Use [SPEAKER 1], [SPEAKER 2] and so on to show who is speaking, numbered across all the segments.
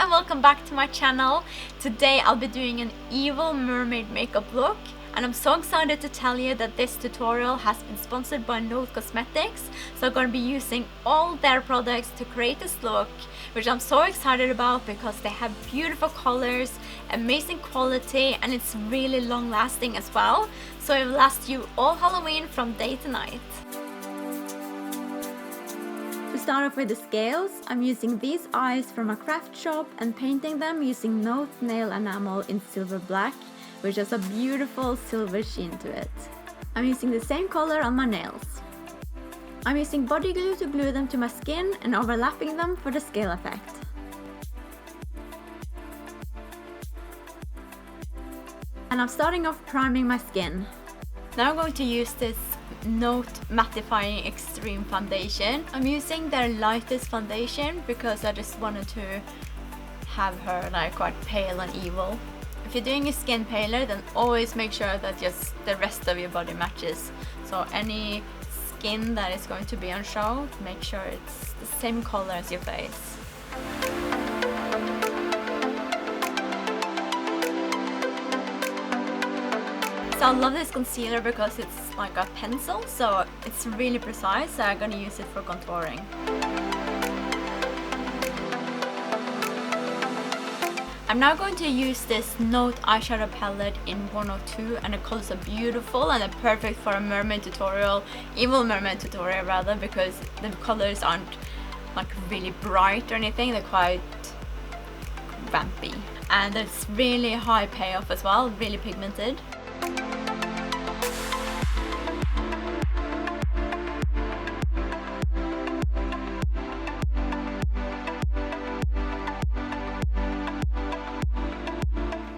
[SPEAKER 1] and welcome back to my channel. Today I'll be doing an evil mermaid makeup look, and I'm so excited to tell you that this tutorial has been sponsored by Note Cosmetics. So I'm going to be using all their products to create this look, which I'm so excited about because they have beautiful colors, amazing quality, and it's really long lasting as well. So it will last you all Halloween from day to night. To start off with the scales, I'm using these eyes from a craft shop and painting them using Note nail enamel in silver black, which has a beautiful silver sheen to it. I'm using the same color on my nails. I'm using body glue to glue them to my skin and overlapping them for the scale effect. And I'm starting off priming my skin. Now I'm going to use this Note Mattifying Extreme Foundation. I'm using their lightest foundation because I just wanted to have her like quite pale and evil. If you're doing your skin paler, then always make sure that just the rest of your body matches. So any skin that is going to be on show, make sure it's the same color as your face. So I love this concealer because it's like a pencil, so it's really precise, so I'm gonna use it for contouring. I'm now going to use this Note eyeshadow palette in 102, and the colors are beautiful and they're perfect for a mermaid tutorial, evil mermaid tutorial rather, because the colors aren't like really bright or anything, they're quite vampy. And it's really high payoff as well, really pigmented.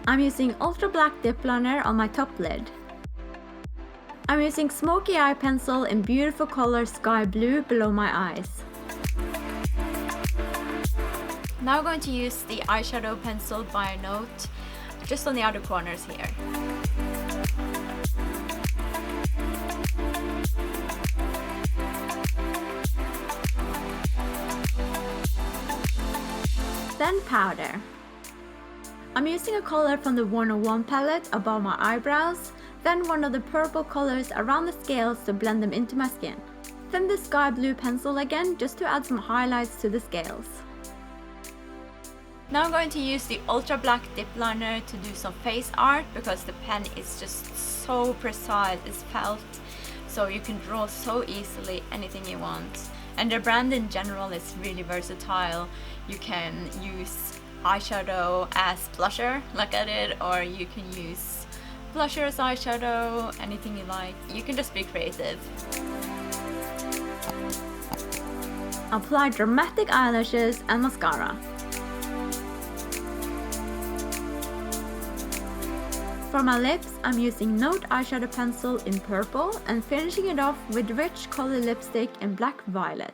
[SPEAKER 1] I'm using ultra black Dipliner on my top lid. I'm using Smokey eye pencil in beautiful color sky blue below my eyes. Now I'm going to use the eyeshadow pencil by Note just on the outer corners here. Then powder. I'm using a color from the 101 palette above my eyebrows, then one of the purple colors around the scales to blend them into my skin. Then the sky blue pencil again just to add some highlights to the scales. Now I'm going to use the ultra black dip liner to do some face art because the pen is just so precise, it's felt, so you can draw so easily anything you want. And the brand in general is really versatile. You can use eyeshadow as blusher like I did, or you can use blusher as eyeshadow, anything you like. You can just be creative. Apply dramatic eyelashes and mascara. For my lips, I'm using Note eyeshadow pencil in purple and finishing it off with rich color lipstick in black violet.